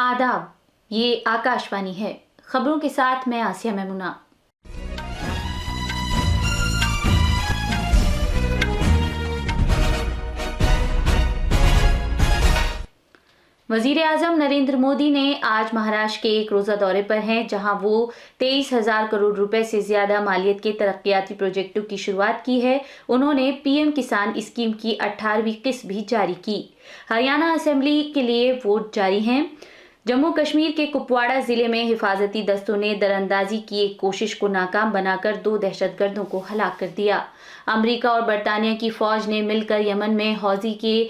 आदाब, ये आकाशवाणी है। खबरों के साथ मैं आसिया मेमुना। वजीर आजम नरेंद्र मोदी ने आज महाराष्ट्र के एक रोजा दौरे पर हैं, जहां वो 23,000 करोड़ रुपए से ज्यादा मालियत के तरक्याती प्रोजेक्टों की शुरुआत की है। उन्होंने पीएम किसान स्कीम की 18वीं किस्त भी जारी की। हरियाणा असेंबली के लिए वोट जारी हैं। जम्मू कश्मीर के कुपवाड़ा जिले में हिफाजती दस्तों ने दरअंदाजी की एक कोशिश को नाकाम बनाकर 2 दहशतगर्दों को हलाक कर दिया। अमेरिका और बरतानिया की फौज ने मिलकर यमन में हौजी के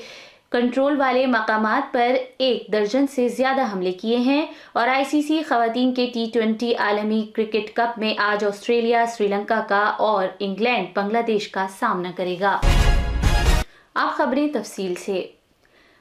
कंट्रोल वाले मकामात पर 1 दर्जन से ज्यादा हमले किए हैं। और आईसीसी खवातीन के T20 आलमी क्रिकेट कप में आज ऑस्ट्रेलिया श्रीलंका का और इंग्लैंड बांग्लादेश का सामना करेगा। अब खबरें तफसील से।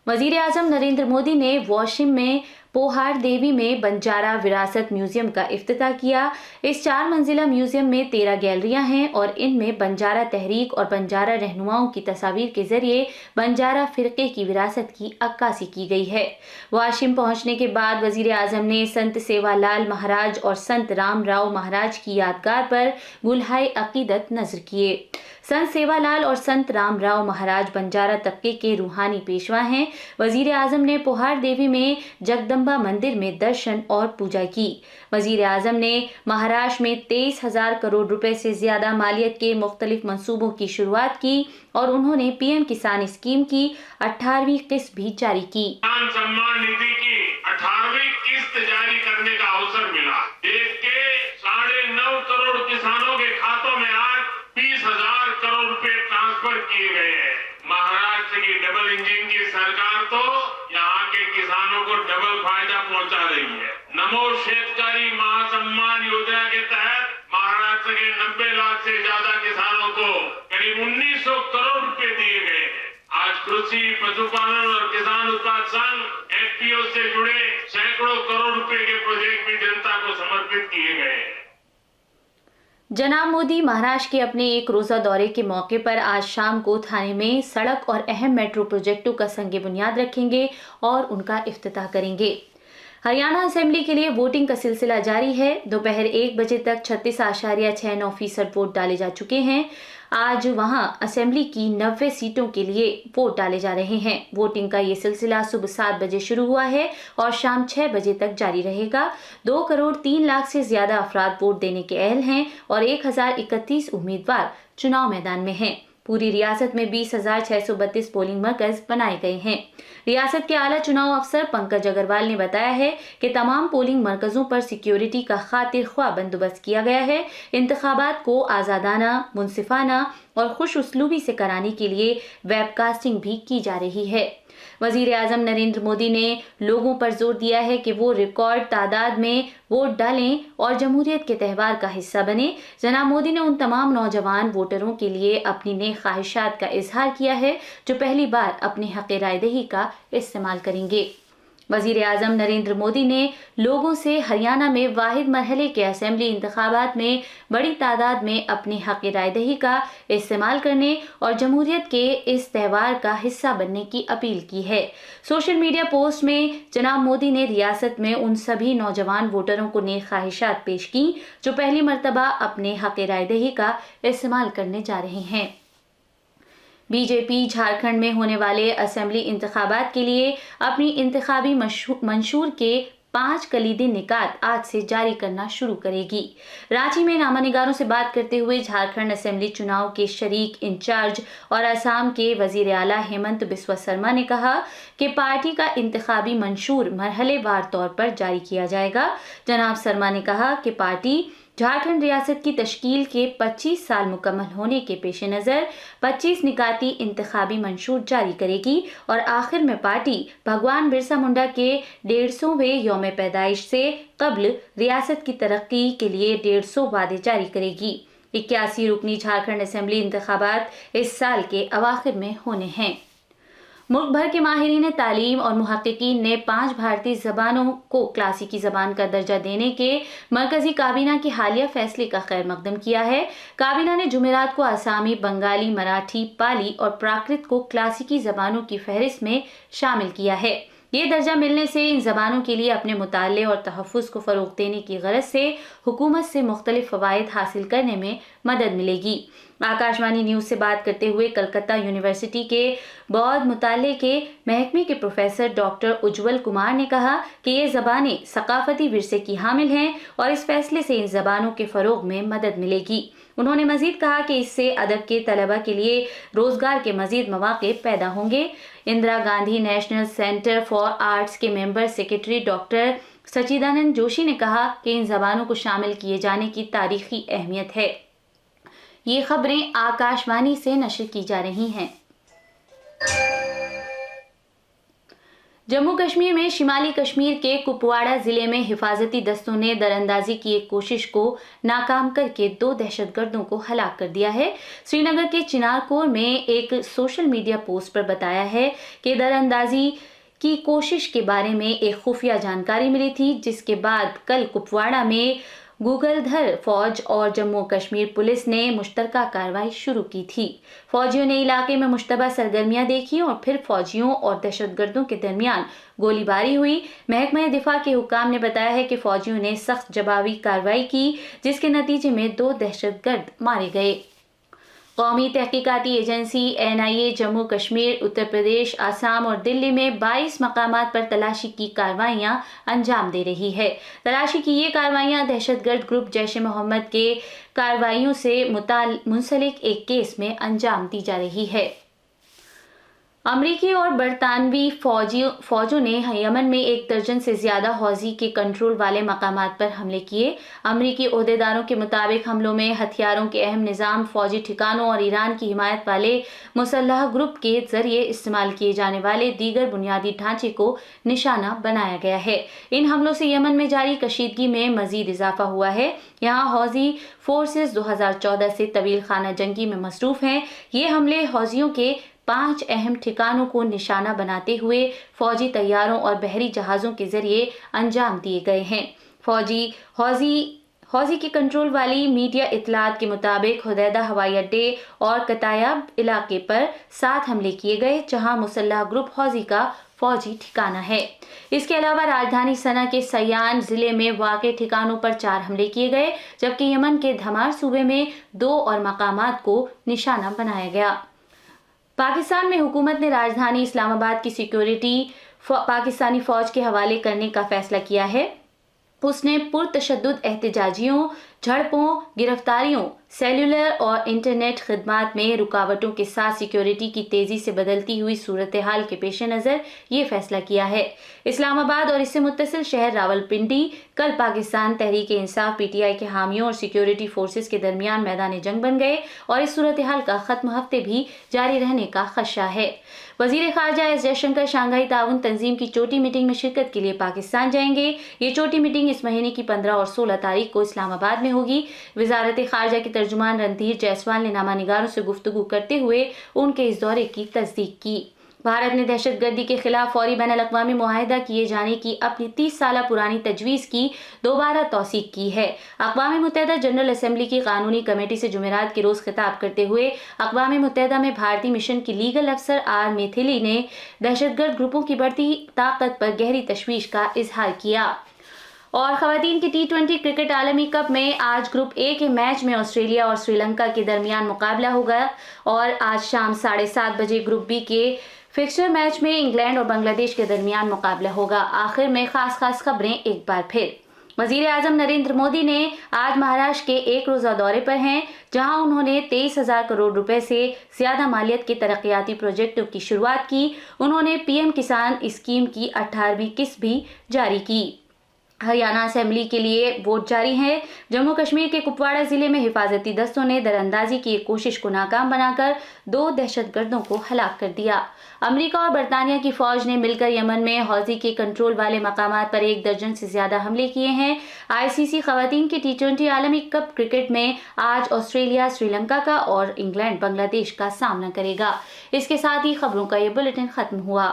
वजीर आजम नरेंद्र मोदी ने वाशिम में पोहार देवी में बंजारा विरासत म्यूजियम का इफ्तिताह किया। इस 4 मंजिला म्यूजियम में 13 गैलरियां हैं और इनमें बंजारा तहरीक और बंजारा रहनुमाओं की तस्वीर के जरिए बंजारा फिरके की विरासत की अक्कासी की गई है। वाशिम पहुंचने के बाद वजीर आजम ने संत सेवालाल महाराज और संत रामराव महाराज की यादगार पर गुलहाए अकीदत नजर किए। संत सेवालाल और संत रामराव महाराज बंजारा तबके के रूहानी पेशवा हैं। वजीर आजम ने पोहार देवी में जगदम्बा मंदिर में दर्शन और पूजा की। वजीर आजम ने महाराष्ट्र में 23,000 करोड़ रुपए से ज्यादा मालियत के मुख्तलिफ मंसूबों की शुरुआत की और उन्होंने पीएम किसान स्कीम की 18वीं किस्त भी जारी की। किसान सम्मान निधि की 18वीं किस्त जारी करने का अवसर मिला। देश के 9.5 करोड़ किसानों के खातों में आज 20,000 करोड़ रुपए ट्रांसफर किए गए हैं। महाराष्ट्र की डबल इंजन की सरकार तो यहाँ के किसानों को डबल फायदा पहुंचा रही है। नमो शेतकारी महासम्मान योजना के तहत महाराष्ट्र के 90 लाख से ज्यादा किसानों को करीब 1900 करोड़ रुपए दिए गए हैं। आज कृषि, पशुपालन और किसान उत्पाद संघ एफपीओ से जुड़े सैकड़ों करोड़ रुपए के प्रोजेक्ट भी जनता को समर्पित किए गए हैं। जनाब मोदी महाराष्ट्र के अपने एक रोजा दौरे के मौके पर आज शाम को थाने में सड़क और अहम मेट्रो प्रोजेक्टों का संगे बुनियाद रखेंगे और उनका इफ्तिताह करेंगे। हरियाणा असेंबली के लिए वोटिंग का सिलसिला जारी है। दोपहर 1 बजे तक 36.69% वोट डाले जा चुके हैं। आज वहां असेंबली की 90 सीटों के लिए वोट डाले जा रहे हैं। वोटिंग का ये सिलसिला सुबह 7 बजे शुरू हुआ है और शाम 6 बजे तक जारी रहेगा। 2 करोड़ 3 लाख से ज्यादा अफराद वोट देने के अहल हैं और 1031 उम्मीदवार चुनाव मैदान में हैं। पूरी रियासत में 20,632 पोलिंग मरकज बनाए गए हैं। रियासत के आला चुनाव अफसर पंकज अग्रवाल ने बताया है कि तमाम पोलिंग मरकजों पर सिक्योरिटी का खातिर ख्वाह बंदोबस्त किया गया है। इंतखाबात को आज़ादाना, मुनसिफाना और खुश उसलूबी से कराने के लिए वेबकास्टिंग भी की जा रही है। वजीर आजम नरेंद्र मोदी ने लोगों पर जोर दिया है कि वो रिकॉर्ड तादाद में वोट डालें और जमहूरियत के त्यौहार का हिस्सा बने। जनाब मोदी ने उन तमाम नौजवान वोटरों के लिए अपनी नेक ख्वाहिशात का इजहार किया है जो पहली बार अपने हक़ रायदही का इस्तेमाल करेंगे। वजीर आजम नरेंद्र मोदी ने लोगों से हरियाणा में वाहिद मरहले के असेंबली इंतखाबात में बड़ी तादाद में अपनी हक़ रायदही का इस्तेमाल करने और जमहूरियत के इस त्यौहार का हिस्सा बनने की अपील की है। सोशल मीडिया पोस्ट में जनाब मोदी ने रियासत में उन सभी नौजवान वोटरों को नेक ख्वाहिशात पेश की जो पहली मरतबा अपने हक़ रायदही का इस्तेमाल करने जा रहे हैं। बीजेपी झारखंड में होने वाले असेंबली इंतखाबात के लिए अपनी इंतखाबी मंशूर के 5 कलीदी निकात आज से जारी करना शुरू करेगी। रांची में नामानिगारों से बात करते हुए झारखंड असेंबली चुनाव के शरीक इंचार्ज और असम के वजीर आला हेमंत बिस्वा शर्मा ने कहा कि पार्टी का इंतखाबी मंशूर मरहलेवार तौर पर जारी किया जाएगा। जनाब शर्मा ने कहा कि पार्टी झारखंड रियासत की तश्कील के 25 साल मुकम्मल होने के पेश नज़र 25 निकाती इंतखाबी मंशूर जारी करेगी और आखिर में पार्टी भगवान बिरसा मुंडा के 150वें यौम पैदाइश से कबल रियासत की तरक्की के लिए 150 वादे जारी करेगी। 81 रुकनी झारखंड असेंबली इंतखाबात इस साल के अवाखिर में होने हैं। मुल्क भर के माहिरीन तालीम और मुहक्किकीन ने 5 भारतीय ज़बानों को क्लासिकी ज़बान का दर्जा देने के मरकज़ी काबीना के हालिया फैसले का खैर मकदम किया है। काबीना ने जुमेरात को आसामी, बंगाली, मराठी, पाली और प्राकृत को क्लासिकी ज़बानों की फहरिस्त में शामिल किया है। یہ درجہ ملنے سے ان زبانوں کے لیے اپنے مطالعے اور تحفظ کو فروغ دینے کی غرض سے حکومت سے مختلف فوائد حاصل کرنے میں مدد ملے گی۔ آکاشوانی نیوز سے بات کرتے ہوئے کلکتہ یونیورسٹی کے بودھ مطالعے کے محکمے کے پروفیسر ڈاکٹر اجول کمار نے کہا کہ یہ زبانیں ثقافتی ورثے کی حامل ہیں اور اس فیصلے سے ان زبانوں کے فروغ میں مدد ملے گی۔ انہوں نے مزید کہا کہ اس سے ادب کے طلباء کے لیے روزگار کے مزید مواقع پیدا ہوں گے۔ Indira Gandhi national centre for arts کے ممبر سیکرٹری ڈاکٹر سچیدانند جوشی نے کہا کہ ان زبانوں کو شامل کیے جانے کی تاریخی اہمیت ہے۔ یہ خبریں آکاشوانی سے نشر کی جا رہی ہیں۔ جموں کشمیر میں شمالی کشمیر کے کپواڑہ ضلع میں حفاظتی دستوں نے دراندازی کی ایک کوشش کو ناکام کر کے 2 دہشت گردوں کو ہلاک کر دیا ہے۔ سری نگر کے چنارکور میں ایک سوشل میڈیا پوسٹ پر بتایا ہے کہ دراندازی کی کوشش کے بارے میں ایک خفیہ جانکاری ملی تھی، جس کے بعد کل کپواڑہ میں گوگل دھر فوج اور جموں کشمیر پولیس نے مشترکہ کارروائی شروع کی تھی۔ فوجیوں نے علاقے میں مشتبہ سرگرمیاں دیکھی اور پھر فوجیوں اور دہشت گردوں کے درمیان گولی باری ہوئی۔ محکمہ دفاع کے حکام نے بتایا ہے کہ فوجیوں نے سخت جوابی کارروائی کی، جس کے نتیجے میں 2 دہشت گرد مارے گئے۔ قومی تحقیقاتی ایجنسی NIA جموں کشمیر، اتر پردیش، آسام اور دلی میں 22 مقامات پر تلاشی کی کارروائیاں انجام دے رہی ہے۔ تلاشی کی یہ کارروائیاں دہشت گرد گروپ جیش محمد کے کارروائیوں سے منسلک ایک کیس میں انجام دی جا رہی ہے۔ امریکی اور برطانوی فوجوں نے یمن میں 1 درجن سے زیادہ حوثی کے کنٹرول والے مقامات پر حملے کیے۔ امریکی عہدیداروں کے مطابق حملوں میں ہتھیاروں کے اہم نظام، فوجی ٹھکانوں اور ایران کی حمایت والے مسلح گروپ کے ذریعے استعمال کیے جانے والے دیگر بنیادی ڈھانچے کو نشانہ بنایا گیا ہے۔ ان حملوں سے یمن میں جاری کشیدگی میں مزید اضافہ ہوا ہے۔ یہاں حوثی فورسز 2014 سے طویل خانہ جنگی میں مصروف ہیں۔ یہ حملے حوثیوں کے 5 اہم ٹھکانوں کو نشانہ بناتے ہوئے فوجی طیاروں اور بحری جہازوں کے ذریعے انجام دیے گئے ہیں۔ حوثی کے کنٹرول والی میڈیا اطلاعات کے مطابق حدیدہ ہوائی اڈے اور کتایب علاقے پر 7 حملے کیے گئے، جہاں مسلح گروپ حوثی کا فوجی ٹھکانہ ہے۔ اس کے علاوہ راجدھانی سنا کے سیان ضلع میں واقع ٹھکانوں پر 4 حملے کیے گئے، جبکہ یمن کے دھمار صوبے میں 2 اور مقامات کو نشانہ بنایا گیا۔ پاکستان میں حکومت نے راجدھانی اسلام آباد کی سیکیورٹی پاکستانی فوج کے حوالے کرنے کا فیصلہ کیا ہے۔ اس نے پرتشدد احتجاجیوں، جھڑپوں، گرفتاریوں، سیلولر اور انٹرنیٹ خدمات میں رکاوٹوں کے ساتھ سیکیورٹی کی تیزی سے بدلتی ہوئی صورتحال کے پیش نظر یہ فیصلہ کیا ہے۔ اسلام آباد اور اس سے متصل شہر راولپنڈی کل پاکستان تحریک انصاف PTI کے حامیوں اور سیکیورٹی فورسز کے درمیان میدان جنگ بن گئے اور اس صورتحال کا ختم ہفتے بھی جاری رہنے کا خدشہ ہے۔ وزیر خارجہ S جے شنکر شنگھائی تعاون تنظیم کی چوٹی میٹنگ میں شرکت کے لیے پاکستان جائیں گے۔ یہ چوٹی میٹنگ اس مہینے کی 15 اور 16 تاریخ کو اسلام آباد میں ہوگی۔ وزارت خارجہ کے ترجمان رندھیر جیسوال نے نامہ نگاروں سے گفتگو کرتے ہوئے ان کے اس دورے کی تصدیق کی۔ بھارت نے دہشت گردی کے خلاف فوری بین الاقوامی معاہدہ کیے جانے کی اپنی 30 سالہ پرانی تجویز کی دوبارہ توثیق کی ہے۔ اقوام متحدہ جنرل اسمبلی کی قانونی کمیٹی سے جمعرات کے روز خطاب کرتے ہوئے اقوام متحدہ میں بھارتی مشن کی لیگل افسر آر میتھلی نے دہشت گرد گروپوں کی بڑھتی طاقت پر گہری تشویش کا اظہار کیا۔ اور خواتین کی T20 کرکٹ عالمی کپ میں آج گروپ A کے میچ میں آسٹریلیا اور سری لنکا کے درمیان مقابلہ ہوگا اور آج شام 7:30 بجے گروپ B کے فکسچر میچ میں انگلینڈ اور بنگلہ دیش کے درمیان مقابلہ ہوگا۔ آخر میں خاص خبریں ایک بار پھر۔ وزیر اعظم نریندر مودی نے آج مہاراشٹر کے ایک روزہ دورے پر ہیں، جہاں انہوں نے 23,000 کروڑ روپے سے زیادہ مالیت کے ترقیاتی پروجیکٹوں کی شروعات کی۔ انہوں نے PM کسان اسکیم کی 18ویں قسط بھی جاری کی۔ ہریانہ اسمبلی کے لیے ووٹ جاری ہے۔ جموں کشمیر کے کپواڑہ ضلع میں حفاظتی دستوں نے دراندازی کی ایک کوشش کو ناکام بنا کر 2 دہشت گردوں کو ہلاک کر دیا۔ امریکہ اور برطانیہ کی فوج نے مل کر یمن میں حوثی کے کنٹرول والے مقامات پر 1 درجن سے زیادہ حملے کیے ہیں۔ ICC خواتین کے T20 عالمی کپ کرکٹ میں آج آسٹریلیا سری لنکا کا اور انگلینڈ بنگلہ دیش کا سامنا کرے گا۔ اس کے ساتھ ہی خبروں کا یہ بلیٹن ختم ہوا۔